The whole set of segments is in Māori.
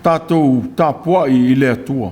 Tātou tāpua'i I le atua.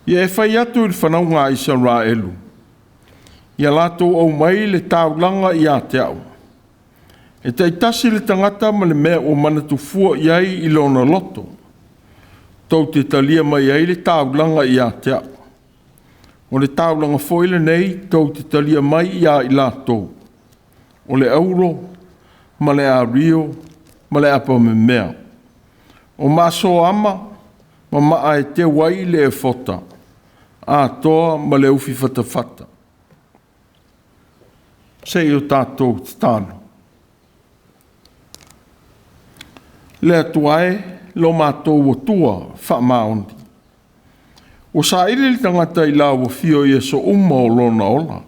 Ia e whai atu I whanaunga Israelu. Ia lato au mai le taulanga I Autū. E taitasi le tangata ma le mea o manatufua iai I lona loto. Tau te talia mai ai le taulanga I Autū. O le taulanga foile nei, tau te talia mai ia I lato. O le auro, ma le ario, ma le apa me mea. O maso ama, ma maa e te wai le e fota. A toa ma le ufi fatafata. Sei o tātou te tāno. Le atuae, lo mātou o tua, wha maondi. O sa ili li tangata I la o fio I so uma o lona ola.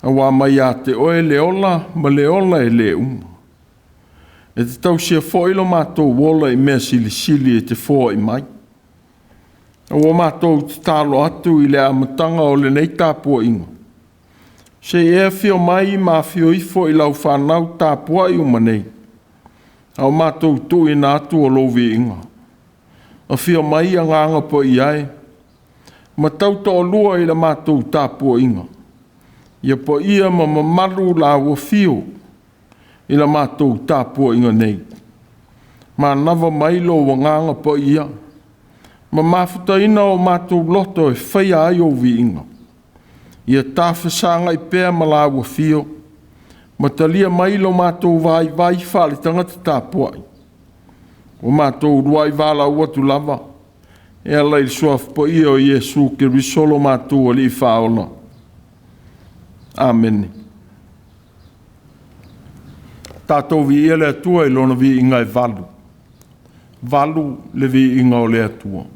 A wā mai a te oe le ola, ma le ola e le uma. E te tau sia fo ilo mātou wola I mea sili e te fo I mai. O mātou te tālo atu I le amatanga o le nei tāpua'iga. Se e whio mai mā whio ifo I lau whanau tāpua'i uma nei. A o mātou tui nā atu o lovi inga. A whio mai a nganga po I ai. Ma tau to lua I le mātou tāpua'iga. Ia po ia ma mamaru la o whio I le mātou tāpua'iga nei. Ma nava mai lo wa nganga po ia. Ma mafutaina o mātou loto e faia ai o vi inga. Ia tāwhasanga I pēr malawa fio. Ma talia mai lo mātou vai whale tangata tāpuai. O mātou ruai wala uatu lava. E alai suaf po ia o Iesu ke risolo mātou ali whaola. Amen. Tātou vi ia le atua I lona vi inga e valu. Valu le vi inga o le atua.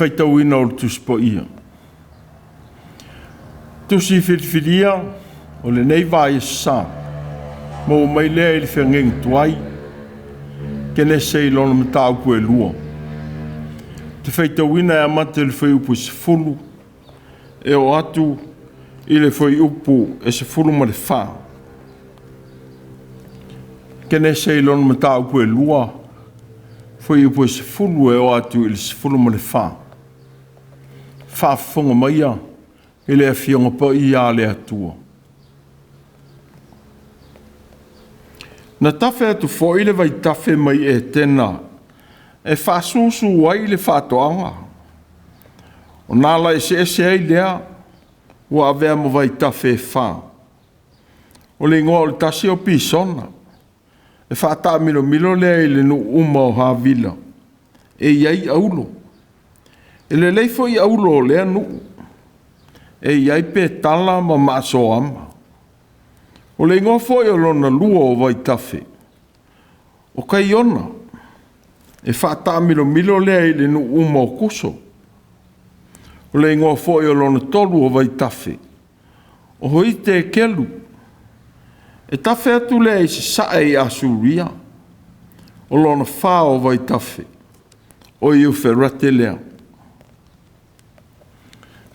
faitau ina o le tusi po ia. Tusi whiriwhiria o le nei vai sa. Mo mai lea i le whiangeng tuai. Kenese i lona matau pue lua. Te faitau ina e amate le whai upu se fulu. E o atu i le whai upu e se fulu ma le wha. Kenese i lona matau pue lua. Whai upu e se fulu e o atu i le se fulu ma le wha. Wha whonga maia i le awhionga pa i a le atua. Na tafe atu foile vai tafe mai e tena. E whasusu wai le whatoanga. O nala e se ai lea. Ua avea mo vai tafe e wha. O le ingoa o le tasi o pisona. E whata milo milo lea i le nu uma o havila. E iai aulo. E le leifo i aulo o lea nu. E iai pe tala ma maso ama. O le ingoa foi o lona lua o vai tafe. O kai ona. E whata milo milo lea i le nu uma o kuso. O le ingoa foi o lona tolu o vai tafe. O hoi te kelu. E tafe atu lea i se sae i asuria. O lona wha o vai tafe. O iu ferrate lea.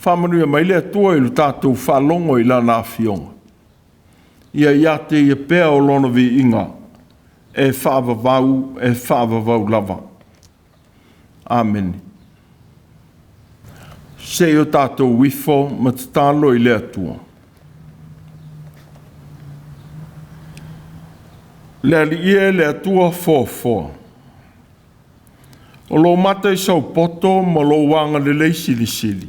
Whamanuia mai lea tua i lu tātou whalongo i lana awhionga. Ia iate ia pēa o lona vi inga. E whaavavau lava. Amen. Se o tātou wifo ma te tālo i lea tua. Lea li ie lea tua fō. O lo mata i sau poto ma lo wanga le leisili sili.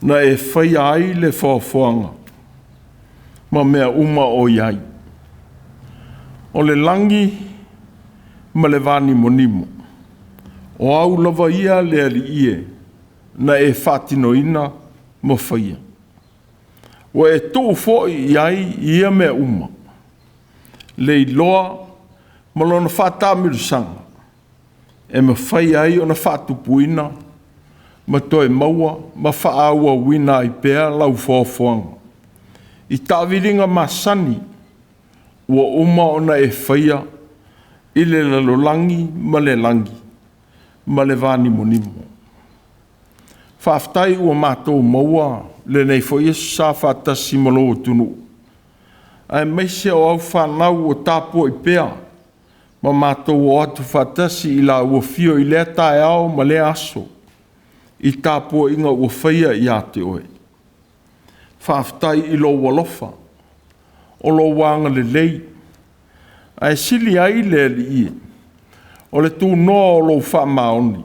Na e faia ai le fōanga. Ma mea uma o iai. O le langi ma le vani monimo. O au lava ia lea li ie. Na e whatino ina ma faia. O e tō fōi iai ia mea uma. Le loa ma lona whatamiru sanga. E ma faia ai o na whatupuina. Ma toe maua ma whaaua wina i pēa lau fōwhanga. I tāwiringa masani, ua uma ona e whaia, i le lalolangi ma le langi, ma le vani monimo. Whaftai ua mātou maua, le nei whaia sa whatasi malo o tunu. Ai meise o au whanau o tāpua i pēa, ma mātou o atu whatasi i la ua fio i lea tae ao ma le aso, i tāpua inga ua whaia i ate oe. Whaftai i lo walofa, o lo wanga le lei, ai sili ai le li i, o le tū noa o lo whamaoni,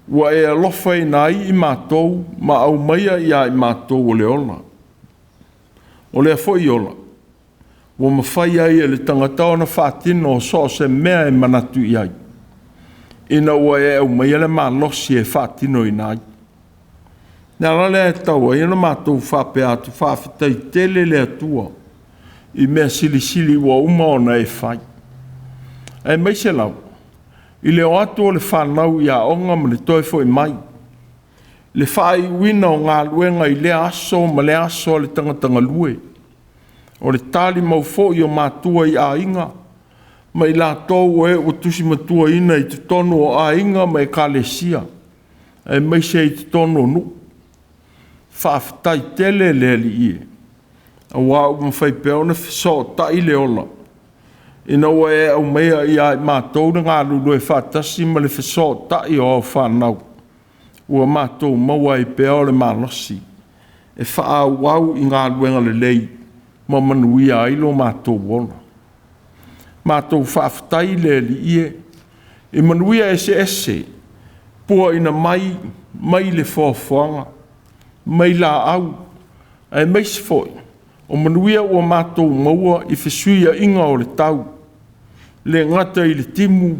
ua e alofa i nai i mātou, ma au maia i a i mātou o le ola. O le afo i ola, ua mawhai ai e le tangata o na whātino o so se mea e manatu i ai, ina ua e au maia le mālosi e whātino i nai. Nā lale e tau, e na mātou whape atu whawhitai tele le atua, i mea sili ua uma ona e whai. E meise lau, i le o atu o le whanau i a onga ma le toi fo i mai. Le whai wina o Gāluega i le aso ma le aso le tangatanga lue. O le tali mau fo i o Matua i a inga, ma i la tau e o tusi matua ina i te tono o a inga ma e kalesia. E meise i te tono nu. Whawhitai tele le li ie. A wau mwhai peo na whiso tai le ola. Ina ua e au mea i a mātou na ngā lulu e whatasi ma le whiso tai o au whanau. Ua mātou maua i peo le mālosi. E wha wau i ngā luenga le lei. Ma manuia ailo mātou ola. Mātou whawhitai le li ie. I manuia ese. Pua ina mai le whawhanga. Mai la au, ai meisi foi, o manuia ua mātou maua i whesuia inga o le tau, le ngata i le timu,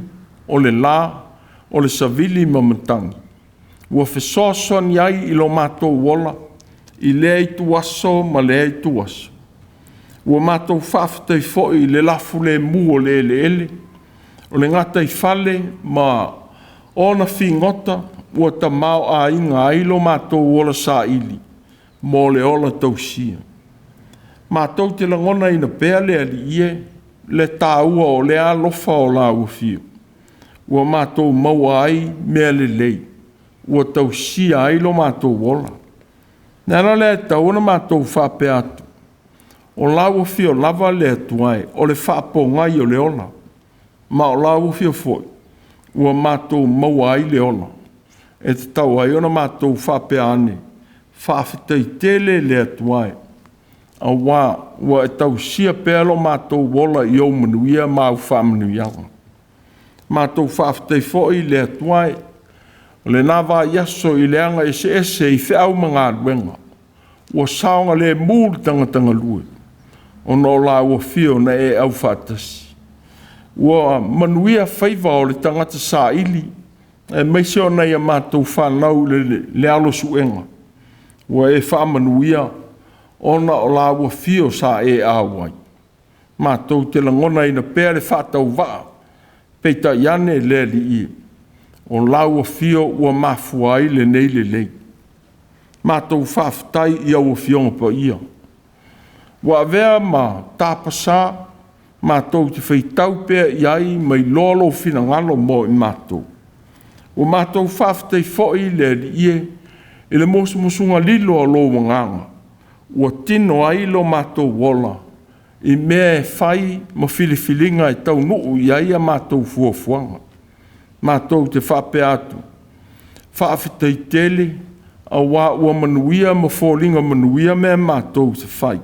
o le la, o le savili mamantangi. Ua whesoasoan iai i lo mātou wola, i lea i tuaso ma lea i tuaso. Ua mātou whawhitai foi le lafu le mu o le ele, o le ngata i fale ma ona whingota, ua tamao a inga ai lo mātou ola sa ili, mo le ola tausia. Mātou te langona ina pēa le ali ie, le tāua o le alofa o la uafio. Ua mātou maua ai mea le lei, ua tausia ai lo mātou ola. Nera le tauna mātou whape atu. O la uafio lava le atuai, o le whapongai o le ola. Ma o la uafio foi, ua mātou maua ai le ola. E te tau ai ona mātou whape ane, whawhitai tele le atuai. A ua e tau sia pēlo mātou wola i au manuia mau whamanuianga. Mātou whawhitai foi le atuai, le nawa yaso i leanga ese i whiau mga aduenga. Ua saonga le mūri tanga lue. O no la ua fio na e au whatasi. Ua manuia whaiva o le tangata sa ili, e meise o nei a mātou whanau le alo suenga. Ua e whamanuia, ona o la ua fio sa e awai. Mātou te langona ina pēre whātau waa, peita iane le li i. O la ua fio ua mafuai le nei le lei. Mātou whawhtai i au fionga pa ia. Ua vea ma tāpasa, mātou te Faitau pēr iai mai lolo fina ngalo mo i mātou. Ua mātou whawhtai foi le li i e le mosunga lilo a lo manganga. Ua tino ai lo mātou wola, i mea e whai ma whiliwhilinga e tau nuu i aia mātou fuafuanga. Mātou te whape atu. Whaafitei tele, a wā ua manuia ma fōlinga manuia mea mātou te whai.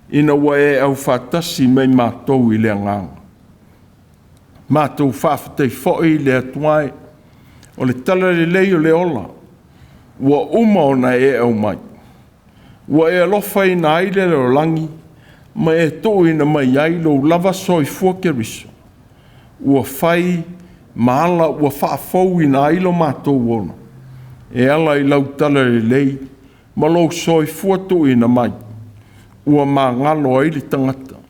Ina ua e au whatasi mei mātou i lea nganga. Mātou whaafitei whoi le atuai, o le tala le lei o le ola, ua uma ona e au mai. Ua e alofa i na aile le langi, ma e tō ina mai ai lo lava soi fuake riso. Ua whai maala ua whaafou i na ailo mātou wona. E ala i lau tala le lei, ma lo soi fuatu i na mai. Ua mā ngalo ai le tangata,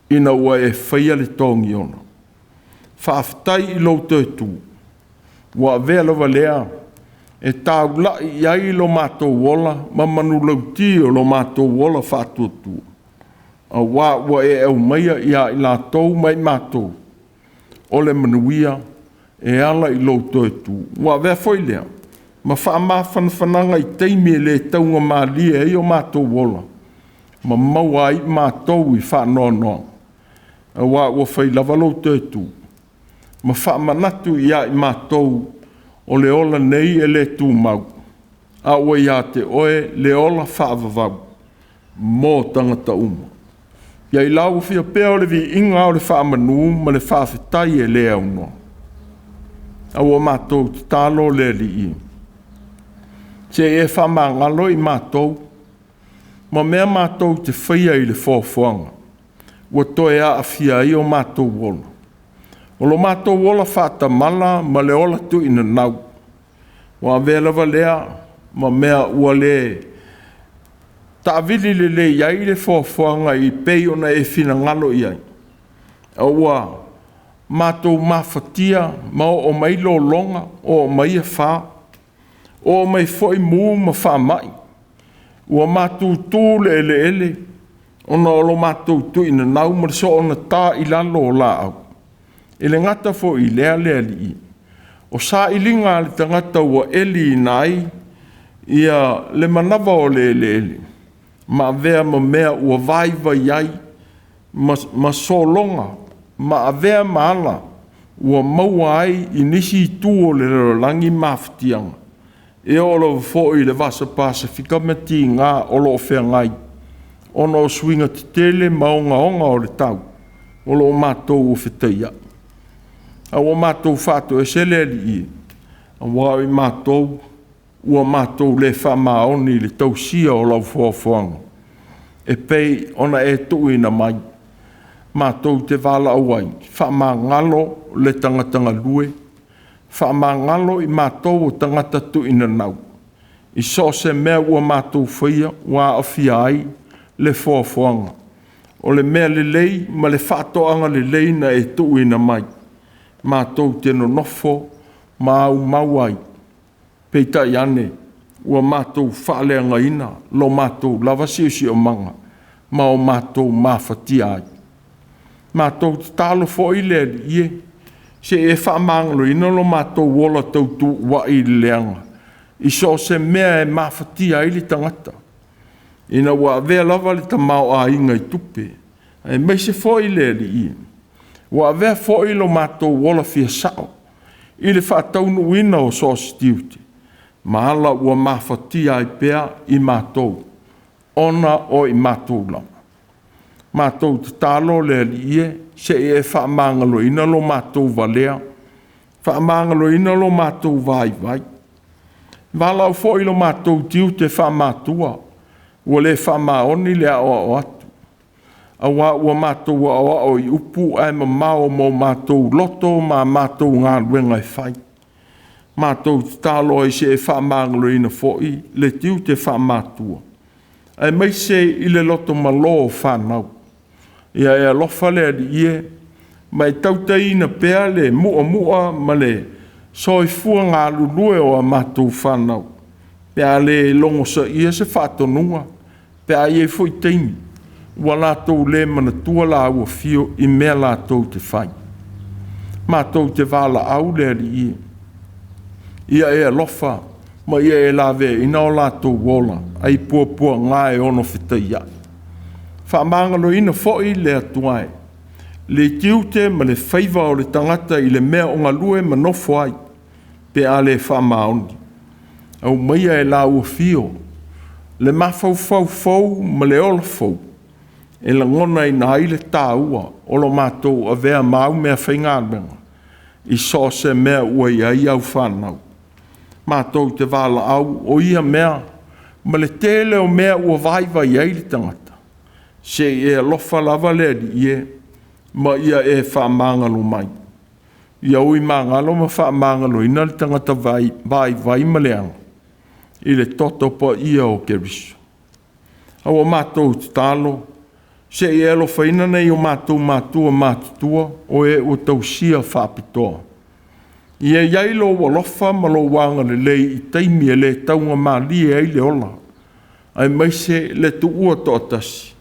ina ua e whaia le tōngi ona. Whaaftai i lo tōtu. Ua vea lawa lea, e tāu lai i ai lo mātou wola, ma manu lauti o lo mātou wola whātuatua. A ua e au maia ia i la tau mai mātou. O le manuia, e ala i lo tōtu. Ua vea foi lea, ma whaamawhanawhananga i teimi le taunga mālia e o mātou wola. Ma maua ai mātou i whanonoa. A ua whai lava lo tōtu. Ma whaamanatu ia i mātou, o le ola nei e le tū mau. A ua ia te oe le ola whaavavau. Mō tangata uma. Ia i lau whia pēo le vi inga o le whaamanu ma le whaafetai e le au noa. A ua mātou te tālo le li i. Te e whaamangalo i mātou. Ma mea mātou te whaia i le whāwhanga. Ua toe a awhia i o mātou wola. O lo mātou wola whāta mala ma le ola tu ina nau. Wa vela lea ma mea ua le ta'avili le iai le whāwhanga i pei ona e whina ngalo iai. A ua mātou mawhatia ma o mai lo longa o mai e whā. O mai foi mū ma whā mai. Ua mātou tū le ele. Ona o lo mātou tu ina nau ma so ona tā i lalo o la au. E le ngata fo i lea li i. O sa ilinga le tangata ua eli nai, ia le manawa o le ele. Ma vea ma mea ua vaiva iai, ma solonga, ma avea maala, ua maua ai i nisi tu o le langi mafutianga. E o lo fo i le vasa pasifika mati ngā o lo whea ngai. Ono o swinga te tele maonga onga o le tau. O lo mātou o whetaya. A ua mātou whātou e sele li i. A ua i mātou, ua mātou le whamaoni le tausia o lau whāwhanga. E pei ona e tuina mai. Mātou te wala auai. Whamangalo le tangatanga lue. Whamangalo i mātou o tangata tuina nau. I so se mea ua mātou whaia, ua awhia ai le whāwhanga. O le mea le lei, ma le whātoanga le lei na e tuina mai. Mātou te no nofo, mau ai. peitai ane ua mātou whaaleanga ina lo mātou lava si o manga ma o mātou mafatia ai. Mātou te talo fo i lea li ie se e whaamangalo ina lo mātou wola tautu wa i leanga. I so se mea e mafatia i li tangata. Ina ua vea lava li ta mau a inga i tupe. E mei se fo i lea li ie. Ua vea fo i lo mātou wola fia sao. I le whaataunu ina o so stiuti. Mahala ua mafatia i pea i mātou. Ona o i mātou lama. Mātou te talo lea li ie se e whaamangalo ina lo mātou valea. Whaamangalo ina lo mātou vai. Walau fo i lo mātou tiu te whaamatua. Ua le whaamaoni lea o atu. Awa ua mātou o i upu ai mamao mo mātou loto ma mātou ngā luenga e whai. Mātou te talo i se e whaamangalo ina fo i le tiu te whaamatua. Ai mai se i le loto malo o whanau. Ia e alofa lea di ie, mai tauta ina pea le mua ma le soi fua ngā lulue o a mātou whanau. Pea le longo sa ia se whātonunga, pea ie fui teimi. Ua lātou le mana tua la ua fio i mea lātou te whai. Mātou te wala au lea di ie. Ia e alofa, ma ia e lawe ina o lātou wola, ai pua ngā e ono whitai ia. Whaamangalo ina fo'i le atuai. Le tiute ma le whaiva o le tangata i le mea o ngā lue ma nofo ai, pe a le whaamaoni. Au maia e la ua fio, le mafau ma le ola fau. E la ngona i na ile tāua, o lo mātou a vea mau mea whaingabenga. I so se mea ua ia i au whanau. Mātou te wala au o ia mea, ma le tele o mea ua vaiva i aile tangata. Se e lofa lava lea di ie, ma ia e whaamangalo mai. Ia ui mangalo ma whaamangalo ina le tangata vai ma leanga. I le toto pa ia o keriso. Awa mātou te talo, se e alofa ina nei o mātou mātua o e o tausia whapitoa. Ia iailo o alofa ma lo wanga le lei i taimi e le taunga mali e le ola. Ai maise le tu ua toatasi.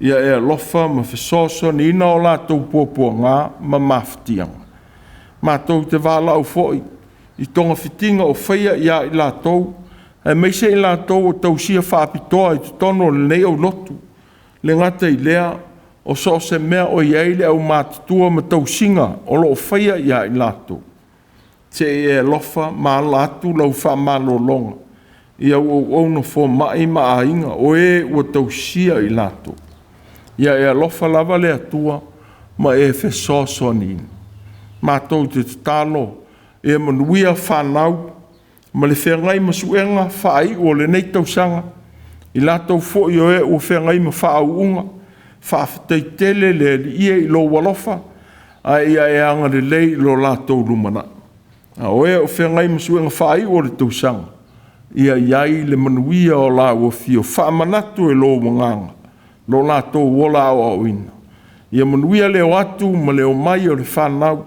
Ia e alofa ma fesoso ni ina o lātou pua ngā ma mafutianga. Mātou te wala au foi, i tonga fitinga o faia ia i lātou, ai maise i lātou o tausia whapitoa i tono le nei au lotu. Le ngata i lea o so se mea o iaile au mātutua ma tausinga o lo faia ia i lātou. Te e lofa ma lātu lau whamalo longa. Ia o no fo mai ma a inga o e ua tausia i lātou. Ia e lofa lava le atua ma e fesoso nini. Mātou te talo e manuia whanau ma le whengai masuenga whai o le nei tausanga. I lātou fo i o e o whengai ma whauunga, whawhatei tele le ia i lo walofa, a ia e anga le lei lo lātou lumana. A o e o whengai ma suenga whai o le tausanga. Ia iai le manuia o la o fio, whamanatu e lo wanganga, lo lātou wola o ina. Ia manuia leo atu ma leo mai o le whanau.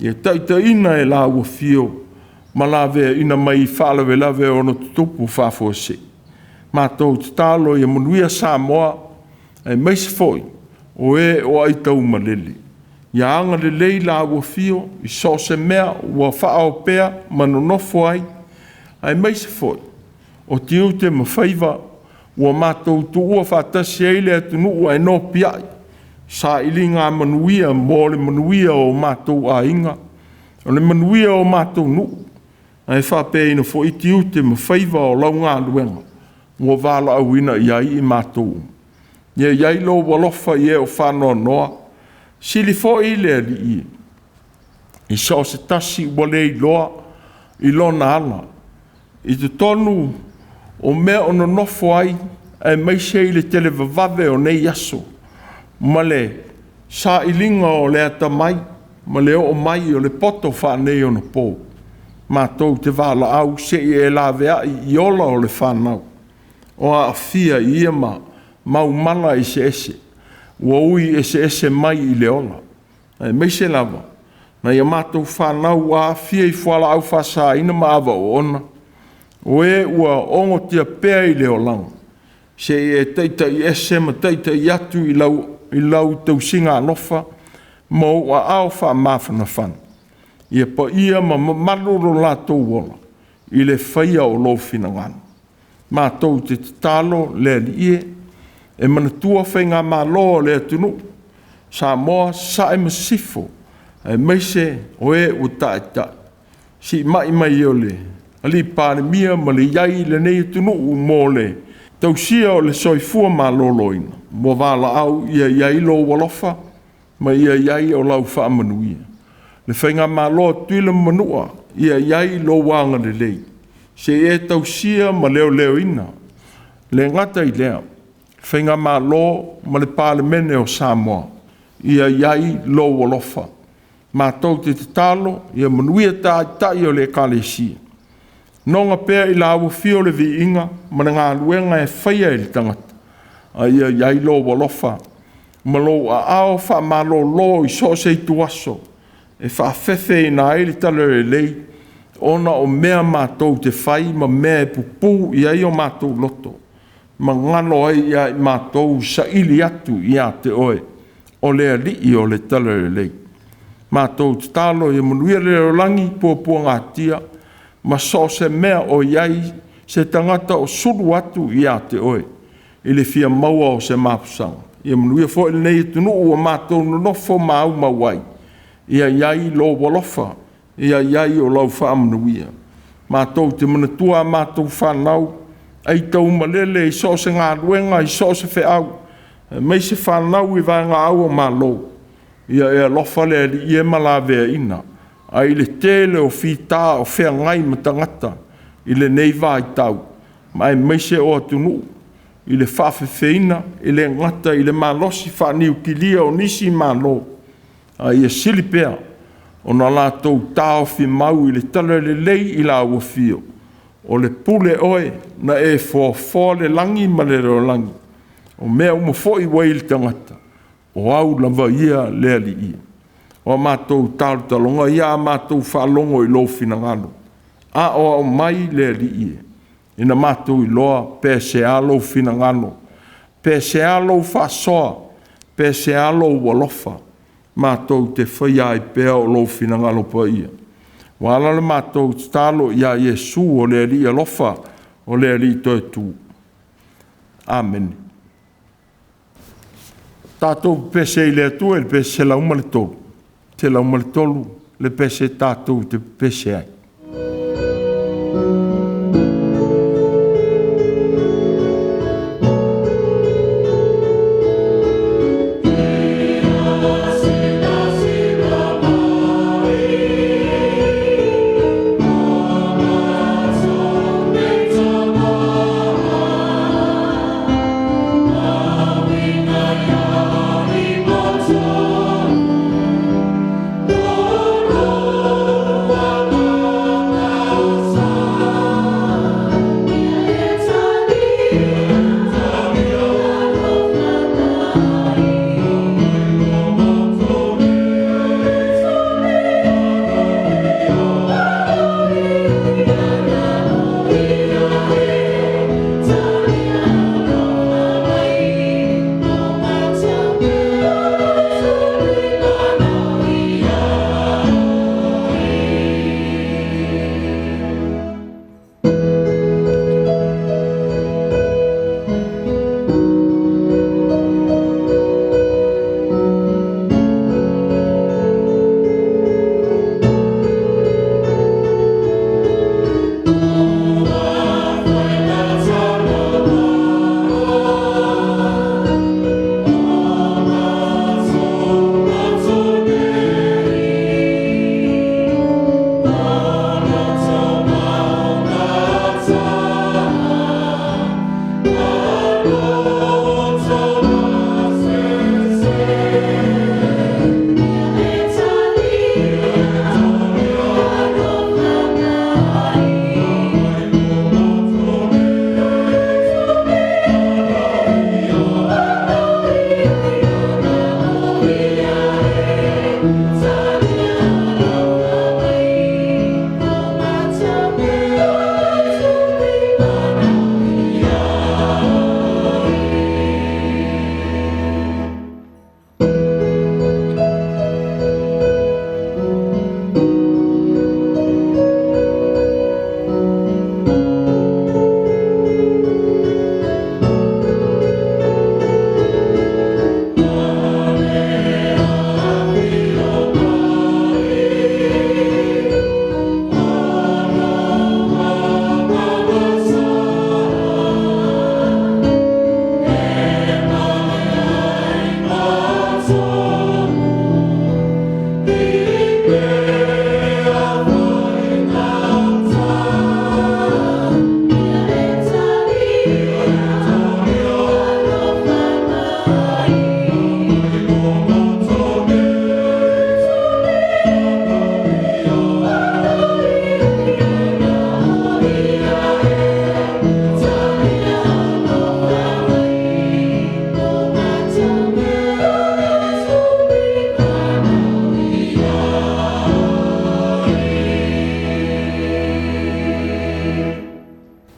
Ia taita ina e la o fio, ma la vea ina mai whalawe lawe o no tutupu whafose. Mātou te talo i manuia Samoa, ai maise foi, o e o aitau malele. Ia anga le lei la ua fio, i so se mea ua whaao pea, manonofo ai maise foi. O tiu te mawhaiva, ua mātou tu ua whatasi eile atunu ua e no piai. Sa ili ngā manuia, mo le manuia o mātou a inga. O le manuia o mātou nu. Ai whape ina fo i tiu te mawhaiva o lau ngā luenga. Mo vala au ina iai i mātou. Ia iai lo walofa i e o whanoa noa. Sili fo i lea li i. I so se tasi wale i loa, i lona ala. I te tonu o mea ono nofo ai, ai maise i le tele vavave o nei aso. Ma le sa ilinga o le ata mai, ma le o mai o le poto whanei o na pō. Mātou te vala au se i e la vea i ola o le whanau. O a fia ia mau mala i se ese. Ua ui ese mai i le ola. Ai meise lava. Na ia mātou whanau a fia i whala au whasa ina ma awa o ona. O e ua ongo tia pea I leo lang. Se e teita I ese ma teita I atu I lau tau singa alofa. Ma ua ao wha mawhana whan. Ia pa ia ma maluro la tau wola. I le faia o lo fina ngana. Ma tau te talo le li ie. E manatua whainga ma loa le atunu. Sa moa sa e masifo. E meise o e o taita. Si mai o le. Ali pāne mia ma le iai le nei atunu u mō le. Tau sia o le soifua ma loloina. Mo wala au ia iai lo walofa. Ma ia iai o lau wha amanuia. Le whainga ma loa tuila manua. Ia iai lo wanga le lei. Se e tau sia ma leo ina. Le ngata I lea. Whainga ma lo ma le pāle mene o Samoa. Ia iai lo walofa. Ma tau te talo, ia manuia tai o le kalesia. Nonga pēr I lawa fio le vi inga, mana ngā luenga e whaia I le tangata. A ia iai lo walofa. Ma lo a ao wha ma lo I so se I tuaso. E wha fefe I nā e le talo e lei. Ona o mea mātou te whai, ma mea e pupu I ai o mātou loto. Ma ngano ai ia I mātou sa ili atu I a te oe. O lea li I o le talo e lei. Mātou te talo I manuia le rolangi pōpua ngā tia. Ma so se mea o iai se tangata o suru atu I a te oe. I le fia maua o se mapusanga. Ia manuia fo il nei tunu ua mātou nonofo mau mawai. Ia iai lo walofa. Ia iai o lau whaamanuia. Mātou te manatua mātou whanau. Ai tau malele I so se ngā ruenga I so se wheau. Mei se whanau I vai ngā au o mālou. Ia e lofa le li I e malawea ina. Ai le tele o whita o whea ngai matangata. I le nei vai tau. Mai mei se o atunu. I le whawhewheina. I le ngata I le malosi whaniu kilia o nisi mālou. Ai e silipea. O na lātou tāo whi mau I le tala le lei I la ua fio. O le pule oe na e fo le langi ma le reo langi. O mea uma fo I wai le tangata. O au lava ia le ali ia. O mātou tālu talonga ia mātou whalongo I lo fina ngalo. A o mai le ali ia. Ina mātou I loa pē se alo fina ngalo. Pē se alo whasoa. Pē se alo walofa. Mātou te whaia I pēa o lo fina ngalo pa ia. Wala le mātou tālo ia Yesu o le ali alofa. O le ali toi tū. Amen. Tātou pese I le atua, le pese la uma le tolu. Te la uma le tolu, le pese tātou te pese ai. Oh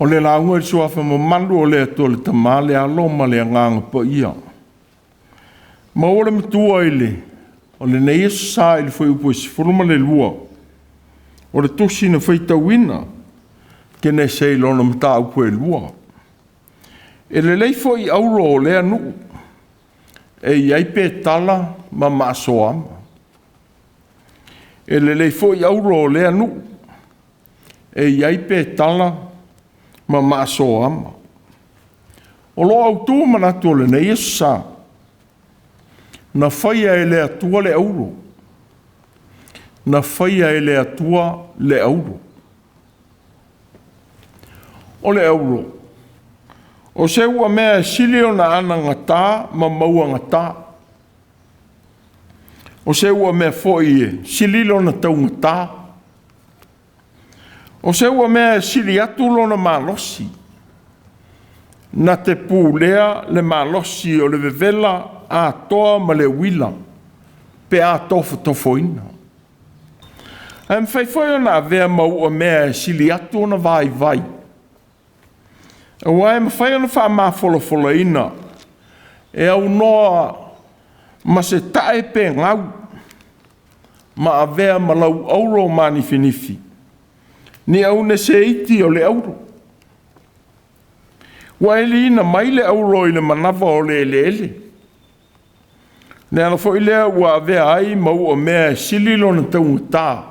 le launga i suafa mo mandu o le atua le tamā le aloma le anganga pa ia. Ma ora matua ile, o le nei esu sā ili foi upo isi furuma le lua, o le tusi na Faitau ina, Kenese i lona mata upo e lua. E le lei foi auro o le anu, e iai pe tala ma maaso ama. E le lei foi auro o le anu, e iai pe tala ma maaso ama. O lo Autū manatu o le nei esu sā, na faia e le atua le auro. Na faia e le atua le auro. O le auro. O se ua mea sili o na ana ngata ma maua ngata. O se ua mea foi e sili lo na tau ngata. O se ua mea sili atu lo na malosi. Na te pūlea le malosi o le vevela a toa ma le wila, pe a tofu tofoina. Am whaifoi o na vea mau o mea sili atu o na vai vai. E wai ma whai o na wha maa fola ina, e au noa ma se tae pe ngau, ma a vea ma lau auro mani finifi. Ni au ne se iti o le auro. Wa ele ina mai le auro i le manawa o le ele. Ne ala fo ilea ua vea ai mau o mea sililo na taunga tā.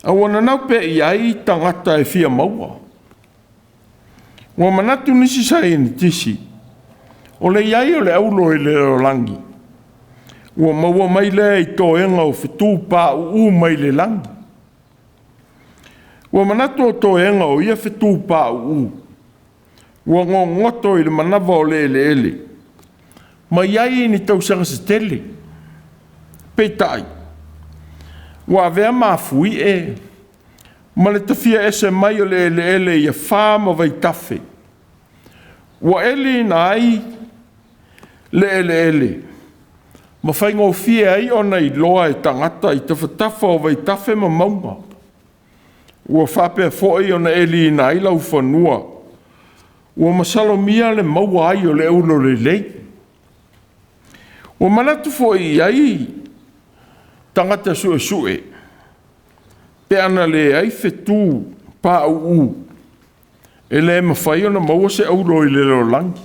A wana nau pe i ai tangata e fia maua. Wa manatu nisi sa e ni tisi. O le iai o le aulo i le langi. Ua maua mai lea i toenga o fitu pa u mai le langi. Ua manatu o toenga o ia fitu pa u. Ua ngoto i le manawa o le ele. Ma iai ni tausanga se tele. Peitai. Wa vea mafui e. Ma le tafia ese mai o le ele ia wha ma vai tafe. Wa ele na ai le ele. Ma whaingo fia ai ona i loa e tangata i tawhatafa o vai tafe ma maunga. Ua whapea foi ona ele na ai lau whanua. Ua masalo mia le maua ai o le ulo le lei. Ua manatu foi ai tangata sue. Pe ana le ai fetu pa u. E le mawhai ona maua se auro i le rolangi.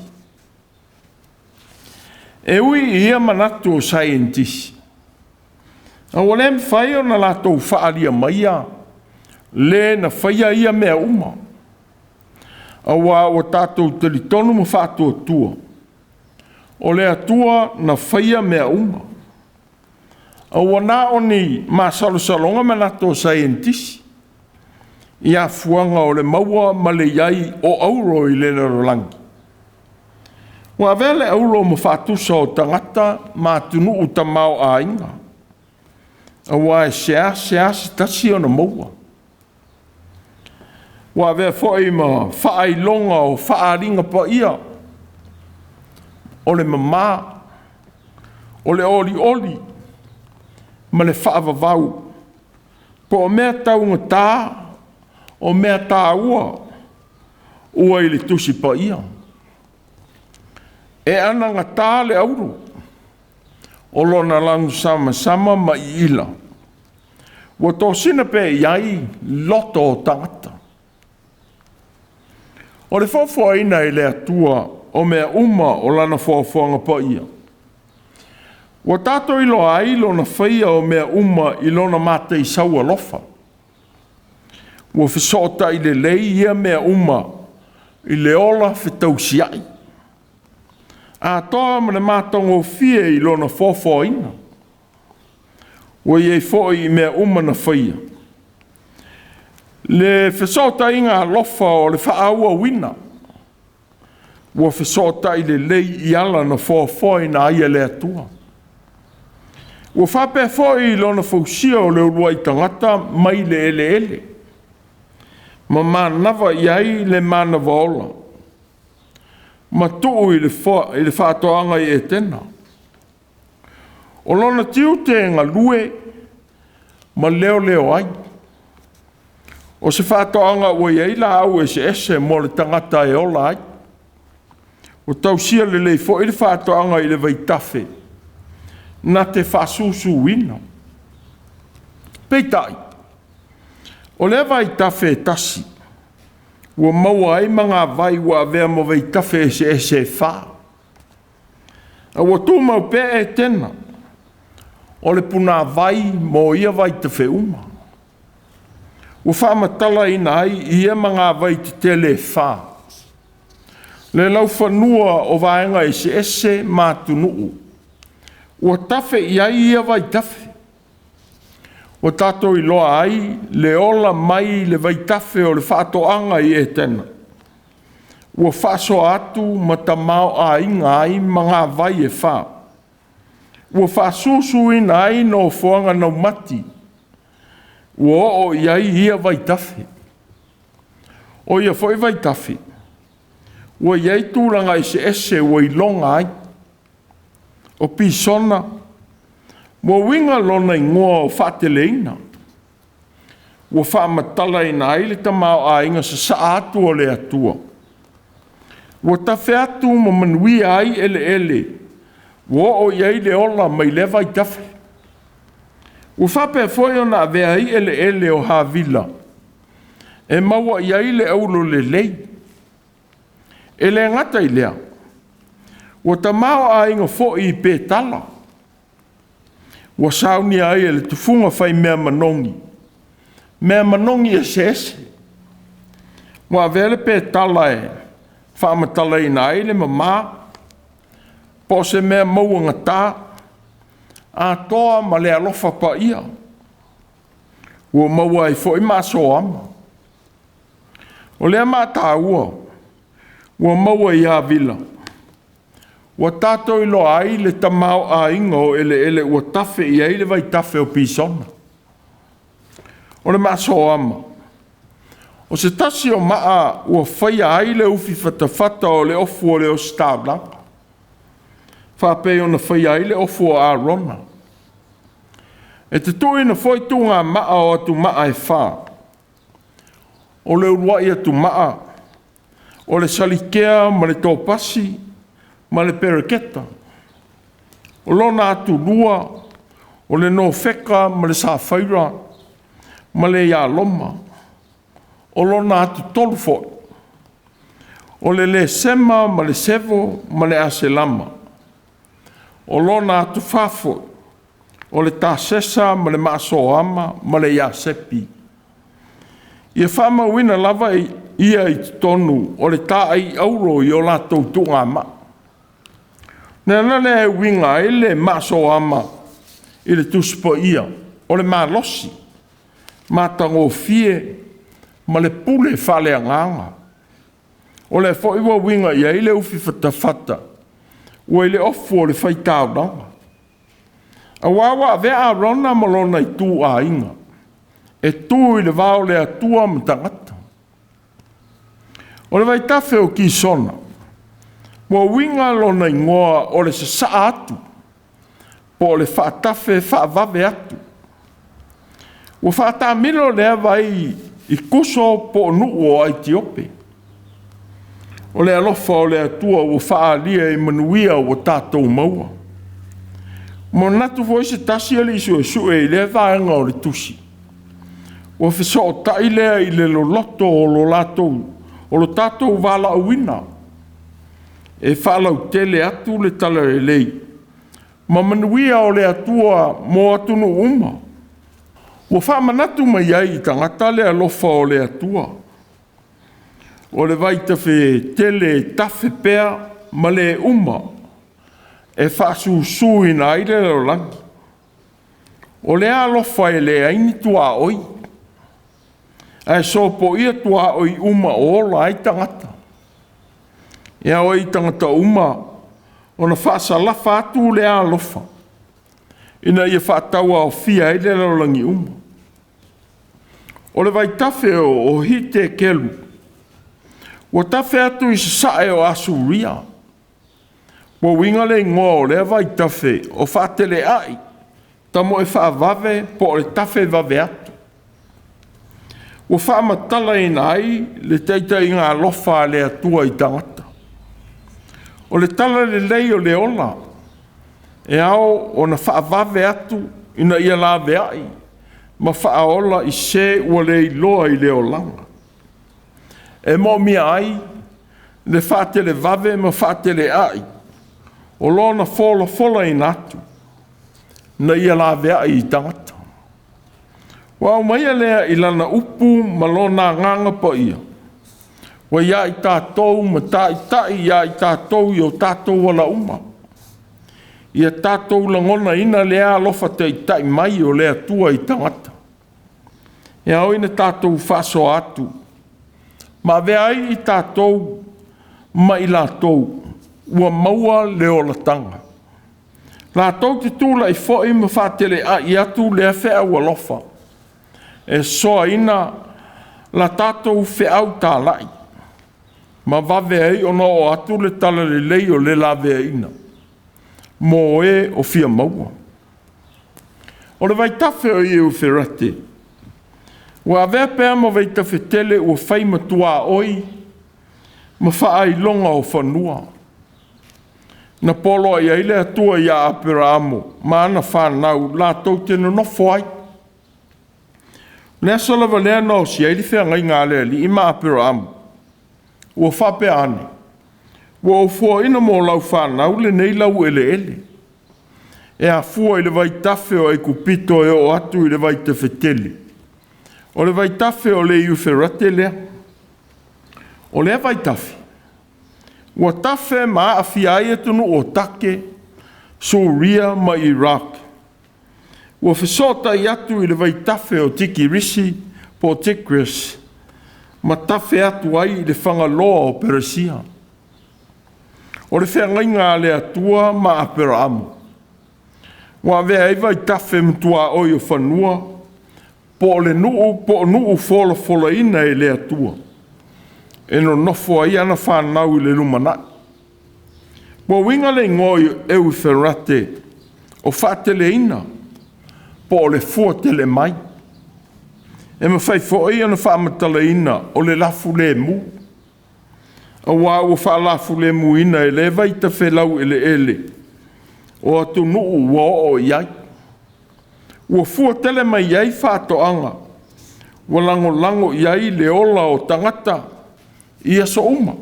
E ui ia manatu o scientist. A wale mawhai ona lato whaalia maia. Le na whaia ia mea uma. Awa o tātou tali tonu ma whātua tua. O le atua na whaia mea uma. Awa nā oni mā salosalonga manato scientist. Ia fuanga o le maua ma le iai o auro i le rolangi. Wa vele auro ma whātusa o tangata mā tunu o tamau a inga. Awa e sea si tasi o na maua. Wa vea foi ma whaai longa o whaaringa pa ia. O le mama. O le oli. Ma le whaavavau. Po o mea taunga tā. O mea tā ua. Ua i le tusi pa ia. E ananga tā le auru. O lona langu sama ma i ila. Wa tō sina pe iai loto o tangata. O le whawhaina i le atua o mea uma o lana whawhanga pa ia. Wa tātou ilo ai lona whaia o mea uma i lona mata i saua lofa. Wa whisota i le lei ia mea uma i le ola whitau siai. A toa ma le mātongo fie i lona whawhaina. Wa iei fhoi i mea uma na whaia. Le whisota inga lofa o le whaaua wina. Wa whisota i le lei i ala na whawhaina aia le atua. Wa whape fhoi i lona whausia o le urua i tangata mai le ele. Ma mānawa i ai le mānawa ola. Ma tuu i le whaatoanga i e tena. O lona tiu te ngā lue ma leo ai. O se whātoanga ua iei la au e se ese mo le tangata e ola ai. O tausia le lei fo i le whātoanga i le vaitafe. Na te whasusu wina. Peitai. O le vaitafe e tasi. Ua maua ai mga vai ua avea mo vaitafe e se ese e wha. A ua tū mau pe e tena. O le puna vai mo ia vaitafe uma. Ua whaamatala ina ai ia mga vai te tele wha. Le lau whanua o vaenga e se ese mātunuu. Ua tafe ia vaitafe. O tātou i loa ai, le ola mai le vaitafe o le whaatoanga i e tena. Ua whaaso atu ma ta mau a inga ai mga vai e wha. Ua whaasusu ina ai no whuanga nau mati. Ua o iai ia vaitafe. O ia foi vaitafe. Ua iai tūranga i se ese ua i longa ai. O pisona. Mo winga lona ingoa o whaateleina. Ua whaamatala ina ai le tamau a inga sa atu o le atua. Ua tawhi atu mo manui ai ele. Ua o iai le ola mai le vaitafe. Ua whape foi ona avea ai ele o havila. E maua iai le aulo le lei. E le ngata i lea. Ua tamau a inga fo i pe tala. Ua sauni ai e le tufunga whai mea manongi. Mea manongi e se ese. Ua vele pe tala e. Whaamatala ina ai le mama. Po se mea maua ngata. A toa ma le alofa pa ia. Ua maua i fo i maso ama. O lea mata ua. Ua maua i havila. Ua tātou ilo ai le tamau a inga o ele ua tafe i ai le vai tafe o pisona. O le maso ama. O se tasi o maa ua whaia ai le ufi whatawhata o le ofu o le o stablanka. Whapei o na whaia ai le ofu o arona. E te tui na whoi tunga maa o atu maa e wha. O le uruai atu maa. O le salikea ma le tōpasi. Ma le pereketa. O lona atu lua. O le no feka ma le sāwhaira. Ma le ia loma. O lona atu tolufo. O le sema ma le sevo ma le aselama. O lona atu fafo. O le tāsesa ma le maasoama ma le ia sepi. Ia whama wina lava ia i tonu. O le tā ai auro i o la tautunga maa. Nena le winga i le maso ama i le tuspo ia, o le malosi, matango fie, ma le pule fale anganga. O le fo iwa winga ia i le ufi fatafata, ua i le ofu o le Faitau nanga. A wawa vea rona malona i tū a inga, e tū i le vao le atua matangata. O le vaitafe o ki sona, Mo winga lona ingoa o le sa atu. Po le whaatafe whaavave atu. Ua whaatamilo lea vai i kuso po nuu o Aitiope. O le alofa o le atua ua whaalia i manuia o tātou maua. Mo natu foi se tasi ali isu e le vaenga o le tusi. Ua wheso o tailea i le loloto o lo latou. O lo tātou wala uina. E whaalau tele atu le tala e lei. Ma manuia o le atua mo atunu uma. Ua whaamanatu mai ai tangata le alofa o le atua. O le vaitafe tele tafe pea ma le uma. E whaasusu ina aile o langi. O le alofa e le aini tua oi. E so po ia tua oi uma o la ai tangata. Ea oi tangata uma. O na whaasalafa atu le alofa. Ina ia whaataua o fia ele o langi uma. O le vai tafe o hite kelu. O tafe atu i sae o asuria. O winga le ngō le vai tafe o whaatele ai. Tamo e whaavave po le tafe vave atu. Ua whaamatala ina ai le teitai ngā lofa le atua I tangata. O le tala le lei o le ola, e ao o na whaavave atu ina ia la veai, ma whaaola I se ua le iloa I le olanga. E mo mia ai, le whaatele vave ma whaatele ai, o lona fola ina atu, na ia la veai I tangata. Wa maia lea I lana upu ma lona nganga pa ia. Wa ia I tātou ma tai ia I tātou I o tātou wala uma. Ia tātou langona ina lea alofa te I tai mai o lea tua I tangata. Ia oina tātou whaso atu. Ma veai I tātou ma I lātou ua maua leo la tanga. Lātou te tūla I fo I ma whātele a I atu lea whea ua lofa. E soa ina la tātou whiau tā lai. Ma vave ai o no o atu le tala le lei o le lawe ina. Mo e o fia maua. O le vai tawhe o I wherate. Wa avea pēr ma vai tawhe tele ua whai matua oi. Ma wha longa o whanua. Na polo ai aile atua I a apera amo. Ma ana whanau la tau tēnu nofo ai. Lea solava lea no si aili whea ngai ngā lea li ima apera amu. Ua whape ane. Ua o fua ina mō lau whanau le nei lau ele ele. E a fua I le vai tawhe o e kupito e o atu I le vai te whetele. O le vai tawhe o le iu wherate lea. O lea vai tawhe. Ua tawhe ma a whiai atunu o take, Suria ma Iraq. Ua whesota I atu I le vai tawhe o tiki risi po tikris, ma tawhe atu ai I le whangaloa o Peresia. O le whengai ngā le atua ma apera amu. Ua vea I vai tawhe mtua oi o whanua, po nuu fola ina I le atua. E no nofo ai ana whanau I le lumana. Ua winga le ngoi e u wherate o whatele ina, po le fua tele mai. E ma whai fōi ana whaamatala ina o le lafu le mu. A wā ua wha lafu le mu ina e le vai ta whelau ele ele. O atu nuu wā o iai. Ua fua tele mai iai whātoanga. Ua lango iai le ola o tangata ia so uma.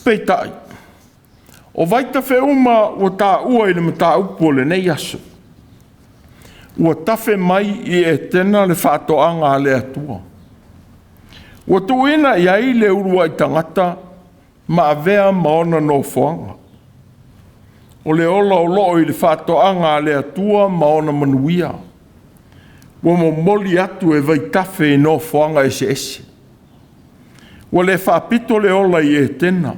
Peitai. O vai ta whe uma ua tā ua I le mata upo le nei aso. Ua tafe mai I e tena le whaatoanga le atua. Ua tuina I ai le urua I tangata ma avea maona no whoanga. O le ola o loo I le whaatoanga le atua maona manuia. Ua momoli atu e vai tafe I no whoanga ese ese. Ua le whaapito le ola I e tena.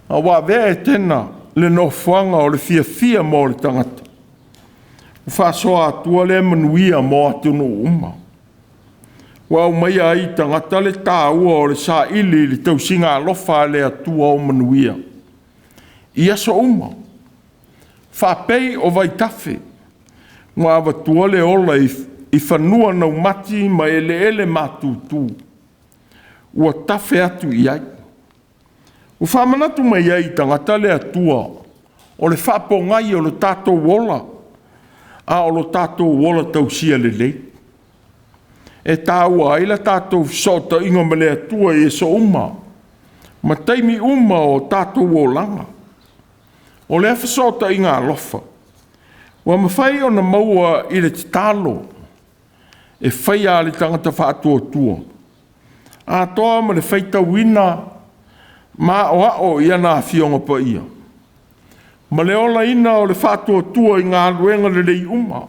A wa avea e tena le no whoanga o le fia mo le tangata. Whasoa atua le manuia mo atunu uma. Wa umai ai tangata le tāua o le sa ili le tausinga alofa le atua o manuia. Ia so uma. Whapei o vai tafe. Ngā watua le ola I whanua nau mati ma ele Autū. Ua tafe atu I ai. U whamanatu mai ai tangata le atua o le whapongai o le tātou wola. A o lo tātou wola tausia le lei. E tāua ai la tātou sota inga ma le atua e so uma. Ma taimi uma o tātou wolanga. O le sota inga alofa. Wa mawhai o na maua I le talo. E whaia le tangata whaatua tua. A toa ma le Faitau ina ma o ia na fionga pa ia. Ma le ola ina o le whātua tua I ngā Gāluega le lei uma.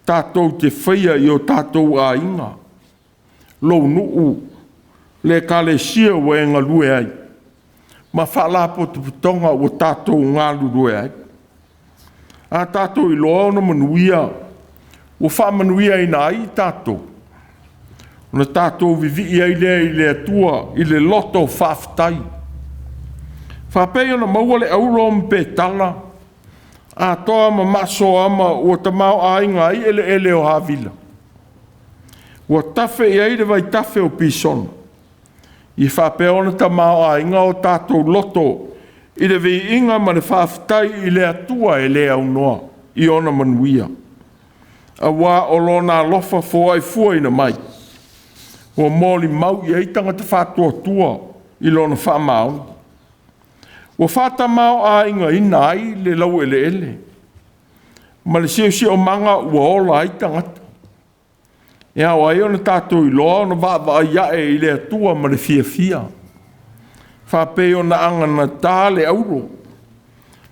Tātou te whaia I o tātou a inga. Lou nuu le kalesia wa e Gāluega ai. Ma whaalapo te putonga o tātou ngā Gāluega ai. A tātou I loa ona manuia. O whamanuia ina ai tātou. Ona tātou vivi ai lea I le atua I le loto whaftai. Whapei ona maua le auro mpe tala. A toa ma maso ama o ta mau a inga I ele o havila. Ua tafe ia i le vai tafe o pisona. I whapea ona ta mao a inga o tātou loto i le vi inga ma le whaafitai i le atua e le au noa i ona manuia. A wā o lona lofa fo ai fua ina mai. Ua mōli mau i eitanga te whātua tua i lona whamao. Ua whāta mao a inga ina ai le lau ele ele. Ma le si o manga ua ola eitangata. E au ai ona tātou i loa ona wa iae i le atua ma le fia. Whapei ona angana tā le auro.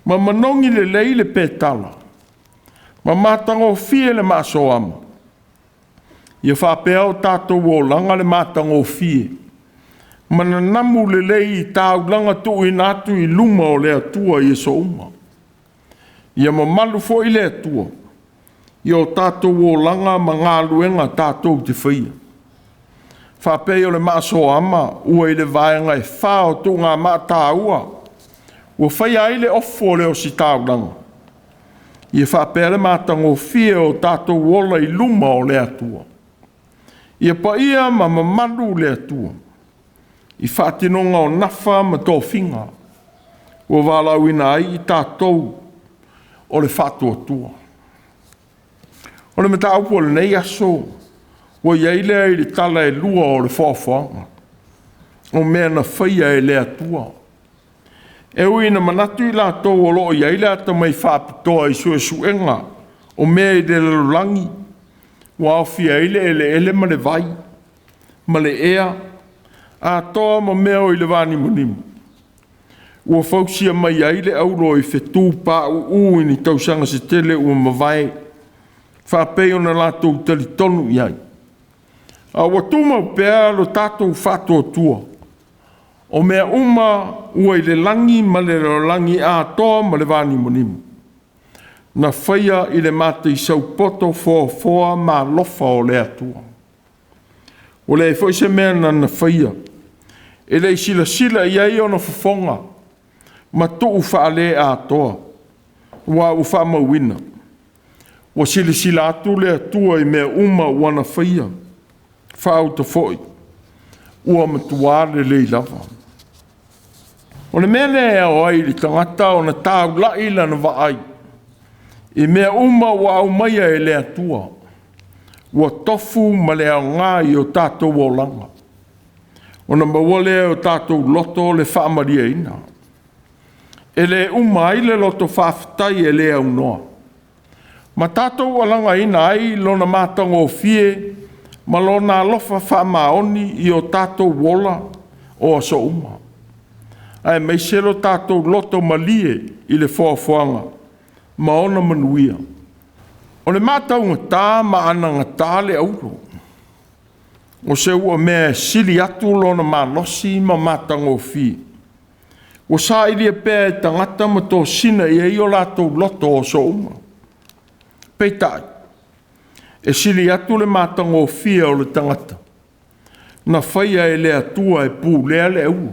Ma manongi le lei le pētala. Ma mātango fie le maso ama. Ia whapea o tātou o langa le mātango fie. Ma na namu le lei i tāu langa tu i nātu i luma o le atua i so uma. Ia ma malu fo i le atua. Ia o tātou o langa ma ngā luenga tātou te whaia. Whapei o le maso ama ua i le vaenga e whao tu ngā mātāua. Ua whaia i le ofo le o si tāu langa. Ia whapea le mātango fie o tātou ola i luma o le atua. Ia pa ia ma mamandu le atua. I whātinonga o nafa ma tō whinga. Ua wālau ina ai i tātou o le whātua tua. O le mata upo le nei aso, ua iaile ai le tala e lua o le whawhanga. O mea na whaia e le atua. E ui na manatu i lātou o loo iaile ata mai whapitoa i suenga, o mea i le lalulangi, ua awhia ile ele ma le vai, ma le ea, a toa ma mea o i le vani munimu. Ua whausia mai aile auro i whetū pā uu ni tausanga se tele ua mawai, whapei ona lātou tali tonu iai. A ua tūma pēa lo tātou whātua tua. O mea uma ua i le langi ma le langi a toa ma le vani monimu. Na whaia i le mata i sau poto foa ma lofa o le atua. O le e se mea na whaia. E le sila iai ona whafonga. Ma tuu whaale a toa. Ua u whamauina. Wa sila atu le atua i mea uma wana whaia. Whau ta foi. Ua matua le lava. O le mene e au ai li tangata o na tāu laila na vaai. I mea uma wa au maia e le atua. Ua tofu ma le au ngā i o tātou o langa. O na mawale o tātou loto le whaamaria ina. E le uma ai le loto whaafitai e le au noa. Ma tātou alanga ina ai lona mātango fie, ma lona alofa whaamaoni i o tātou wola o aso uma. Ai mai selo tātou loto malie i le whaafwanga, ma ona manuia. O le mātau ngatā ma ana ngatā le auro. O se ua mea sili atu lona mālosi ma mātango fie. O sa ili e pēa e tangata ma tō sina i o lātou loto o so uma. Peitai, e sili atu le mātango fia o le tangata. Na whaia e le atua e pū lea le au.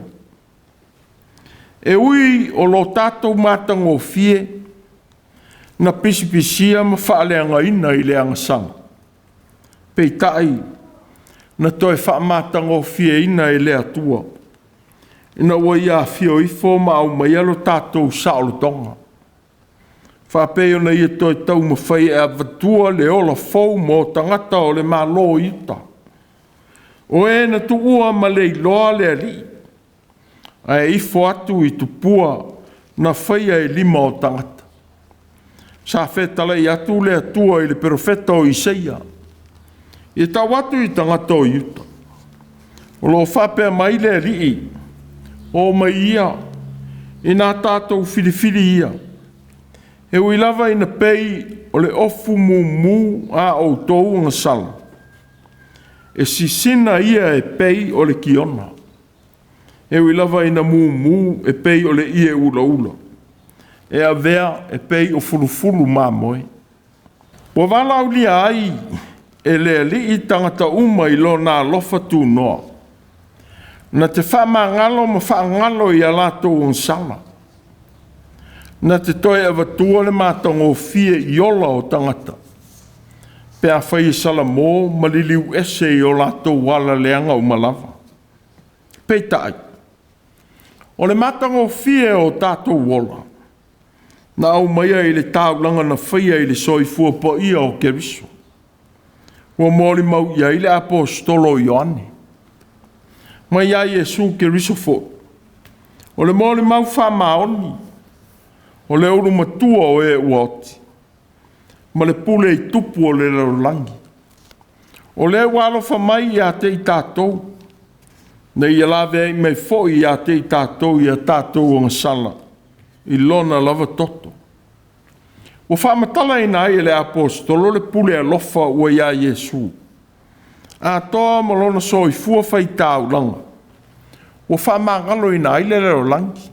E ui o lo tātou mātango fie, na pisipisia ma whaaleanga ina i le angasanga. Peitai, na toi wha mātango fie ina i le atua. Ina ua ia fio ifo ma au mai alo tātou saolo tonga. Whapei ona ia toi tau mawhai e avatua le ola fau mo tangata o le malo ita. O e na tu ua ma le iloa le ali. A e ifo atu i tupua na whaia e 5 o tangata. Sa whetala i atu le atua i le profeta o Isaia. I tau atu i tangata o Iuta. O lo whapea mai le ali o mai ia. I nā tātou filifili ia. E ui lava ina pei o le ofu mu a Autū nga sala. E sisina ia e pei o le kiona. E ui lava ina mu e pei o le ie ula. E a vea e pei o fulufulu mamoe. Ua wala ulia ai e le li i tangata uma i lo nā lofa tū noa. Na te wha ngalo ma wha ngalo i a lātou ang sala. Na te toi avatua le mātango fie i ola o tangata. Pe a whai sala mō maliliu ese I o lātou wala leanga o malawa. Pei tai. O le matango fie o tātou wola. Na au maia I le tāulanga na whaia I le soifua po ia o Keriso. Ua mōli mau ia I le apostolo Ioane. Mai ia Iesu Keriso fo. O le mōli mau whamaoni. O le uru matua o e uoti. Ma le pule I tupu o le laulangi. O le walofa mai ia te I tātou. Na ia lawe mai fo ia te I tātou ia tātou o ngasala. I lona lava toto. O whamatala I nai le apostolo le pule a lofa ua ia Iesu. A toa malona so I fua Faitau langa. O whamangalo I nai le laulangi.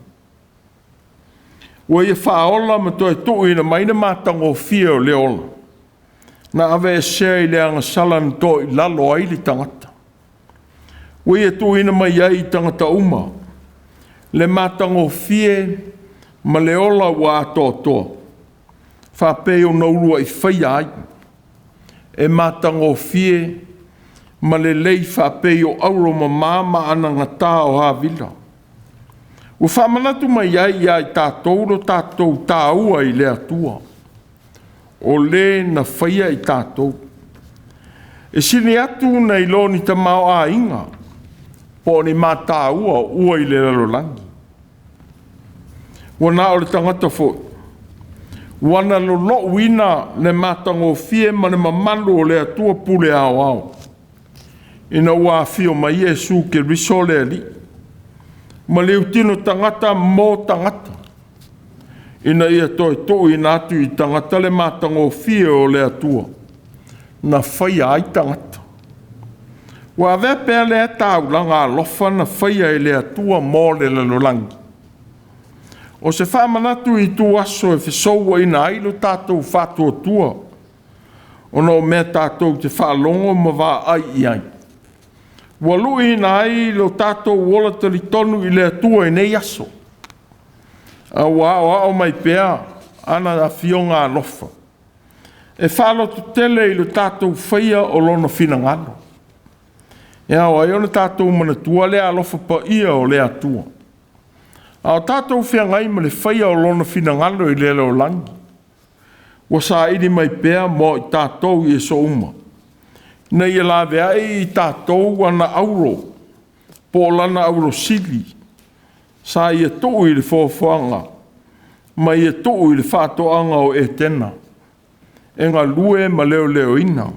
Ua ia whaola ma toi tui na maina mātango fia o le ola. Na awe e sea I le anga salan toi lalo ai li tangata. Ua ia tui na mai ai tangata uma. Le mātango fie ma le ola ua atoa. Whapeo naurua I whaia ai. E mātango fie ma le lei whapeo auro ma māma ana ngata o hawila. Ua whamanatu mai ai ai tātou ro tātou tāua I le atua. O le na whaia I tātou. E sini atu na I loni ta mao a inga. Po ni mā tāua ua I le lalolangi. Ua nā o le tangata fo. Wana lo lo wina le mātango fie ma le mamalu o le atua pule au au. Ina ua fio mai Iesu ke risole ali. Ma leo tino tangata mō tangata. Ina ia toi toi nātu I tangata le mātango fie o le atua. Na whaia ai tangata. Wa vea le tāulanga alofa na whaia I le atua mō le lalolangi. O se whamanatu I tu aso e whesoua ina ailo tātou whātua tua. O no mea tātou te whalongo ma wā ai I ai. Walu ina ai lo tātou wola tali tonu I le atua I nei aso. A wā o mai pēa ana a fionga alofa. E whalo tu tele I lo tātou whaia o lono finangalo. E awa I ona tātou mana tua le alofa pa ia o le atua. A tātou whiangai ma le whaia o lono finangalo I le leo langi. Wa sa ini mai pēa mo I tātou I so uma. Na ia la vea I tātou ana auro. Po lana auro sili. Sa ia tou I le whawhanga. Ma ia tou I le whātoanga o e tena. E ngā lue ma leo leo ina.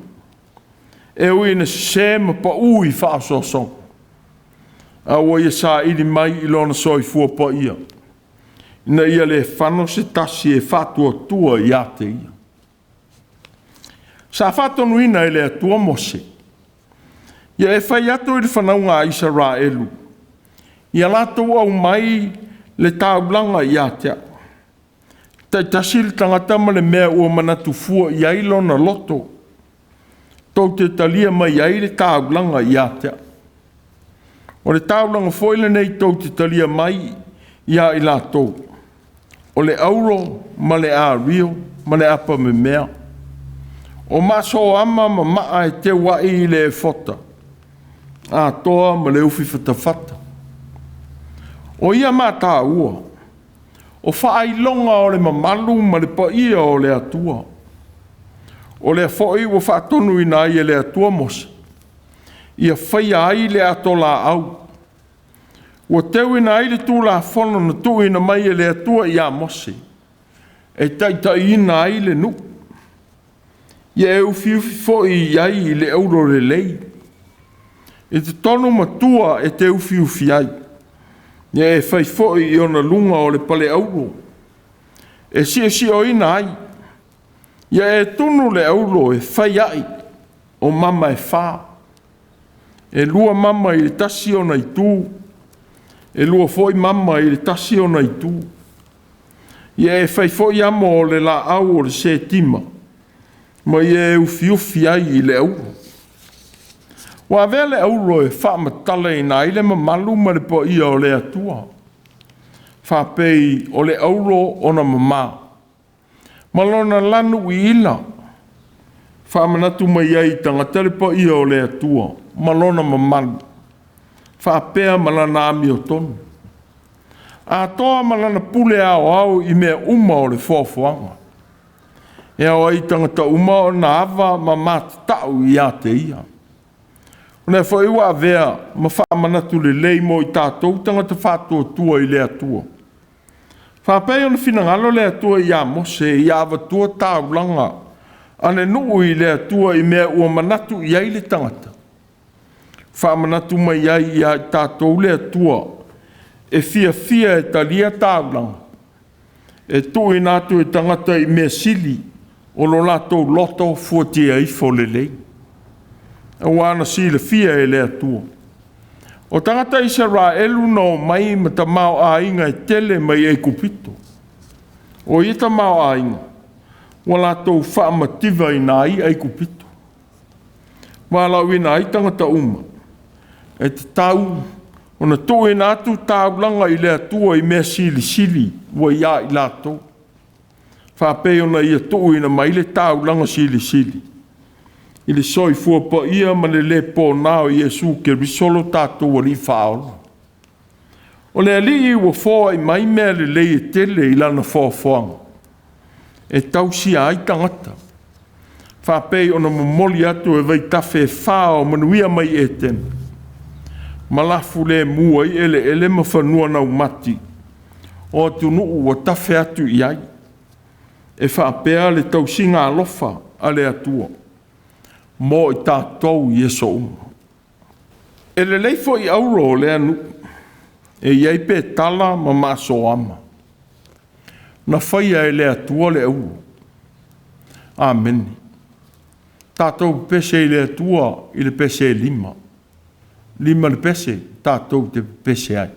E ui na se ma pa ui whaasosong. A ua ia sa ili mai I lona soi fua pa ia. Ina ia le whano se tasi e whātua tua I ate ia. Sa whātonu ina I le atua mose. Ia e whai ato I le whanaunga Israelu. Ia lato au mai le tāulanga I atea. Tai tasil tangata ma le mea ua manatu fua I ailona loto. Tau te talia mai ai le tāulanga I atea. O le tāulanga foile nei tau te talia mai ia I lātou. O le auro ma le ārio ma le apa me mea. O maso ama ma maa e te wai I le e fota. A toa ma le ufi fatafata. O ia mata ua. O whaailonga o le mamalu ma le paia o le atua. O le foi ua whaatonu ina ai le atua mose. Ia whaia ai le atola au. Ua teu ina ai le tūla whono na tu ina mai le atua ia mose. E taita ina ai le nu. Ia e ufi foi ai le euro le lei. E te tonu matua e te ufi ai. Ia e whai foi I ona lunga o le pale euro. E si o ina ai. Ia e tunu le euro e whai ai. O mama e wha. E lua mama I le tasi o nei tū. E lua foi mama I le tasi o nei tū. Ia e whai foi amo o le la au o le se tima. Ma ia e ufi ai I le euro. Wa vele euro e whaamatale ina I le mamalu ma le po ia o le atua. Whapei o le euro o na mama. Malona lanu I ila. Whamanatu mai ai tangata le pa ia o le atua, malona mamanu. Whapea malana ami o tonu. A toa malana pule au I mea uma o le whawhanga. E au ai tangata uma o na awa ma mātatau I a te ia. Ona e whaiwa vea ma whamanatu le lei mo I tātou tangata whātua tua I le atua. Whapea ona whinangalo le atua I a mose I awa tua tāulanga. Ane nuu I le atua I mea ua manatu I ai le tangata. Whamanatu mai ai I a tātou le atua. E fia e talia tāulanga. E tui nātu e tangata I mea sili. O lo lātou loto fuatia I folelei. A wana sila fia e le atua. O tangata Israelu no mai ma ta mau a inga e tele mai e kupito. O I ta mau a inga. Wa lātou whaamativa I nai e kupito. Wa lau I nai tangata uma. E te tau. O na tō e nātu tāulanga I le atua I mea sili wa ia I lātou. Whapei ona ia tō I na mai le tāulanga sili. I le soi fua pa ia ma le pō nao Iesu ke risolo tātou ali whaola. O le ali I ua fōa I mai mea le e tele I lana whawhanga. E tausia ai tangata. Whapei ona mamoli atu e vai tawhe whao manuia mai e tena. Malafu le mua I ele ma whanua nau mati. O tunu ua tawhe atu I ai. E whapea le tausinga alofa a le atua. Mo I tātou Ieso uma. E le leifo I auro le anu. E iei pe tala ma maso ama. Na faia e le atua le auro. Amen. Tātou pese I le atua I le pese lima. Lima le pese, tātou te pese ai.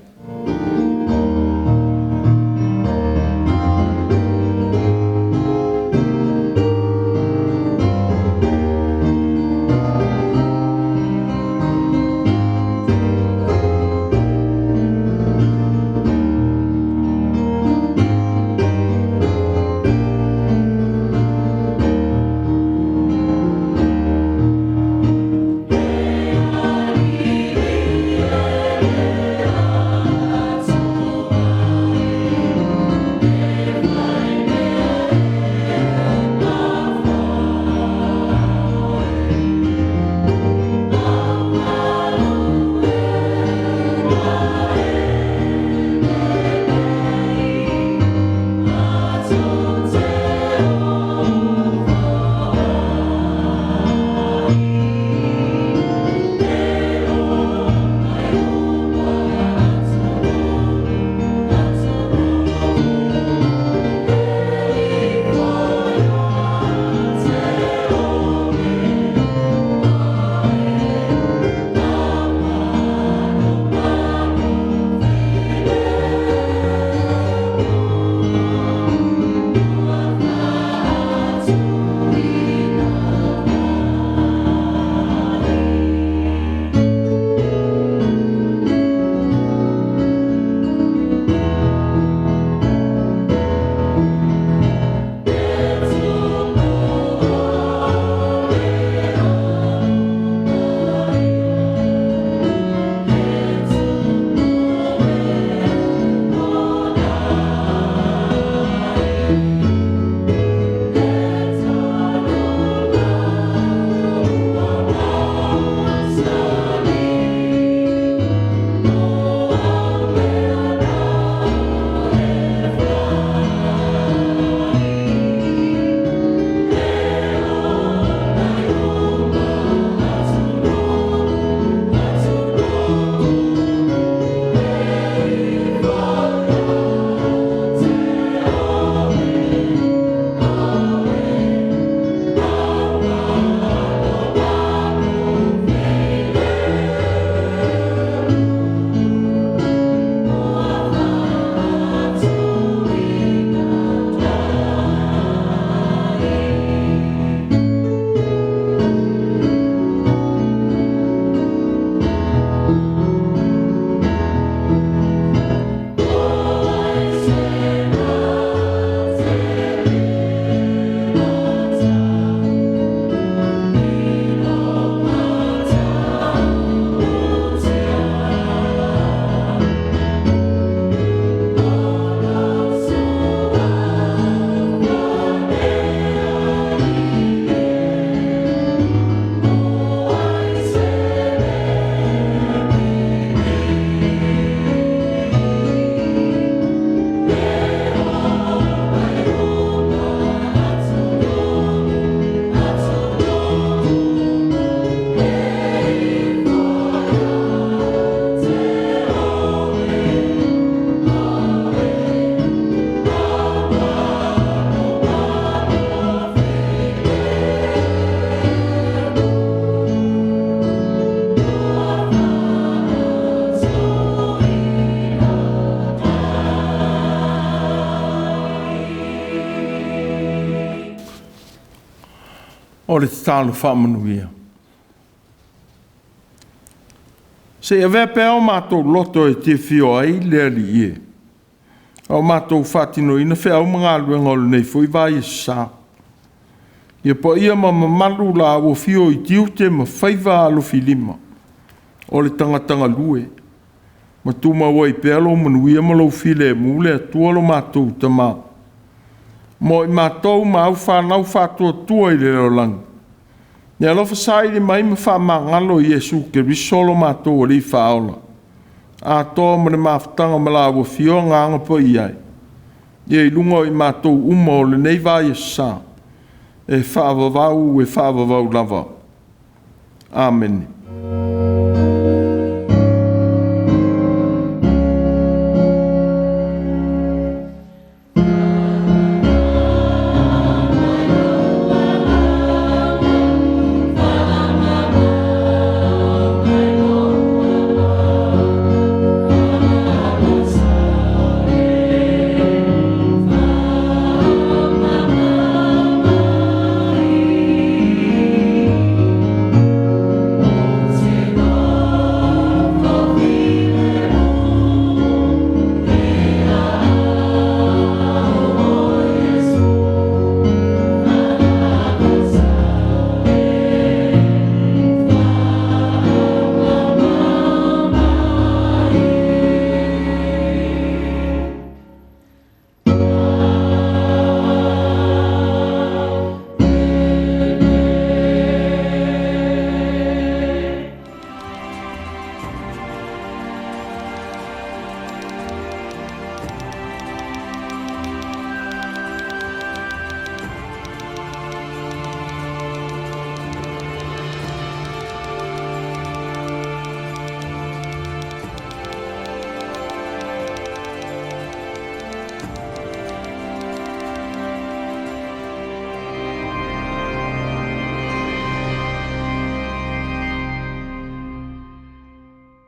o le talo whamanuia. Se e vepe o mātou loto e te whio ai lea li e. O mātou whatino ina whea o mga aluenga o le nei fwoi vai e sa. Ia po ia ma mamalu la o whio i tiu te ma whaiva alo filima. O le tangatanga lue. Ma tuma wai pelo manuia ma lau file e mule atua lo mātou tama. Mo i mātou ma au whanau whatua tua i le rolangi. Ni alofa sai le mai ma wha mangalo Yesu ke risolo mātou o li whaola. A toa ma le mafutanga ma la ua fio nganga po iai. Ia i lunga i mātou uma o le nei vai e sa. E whaavavau lava. Amen.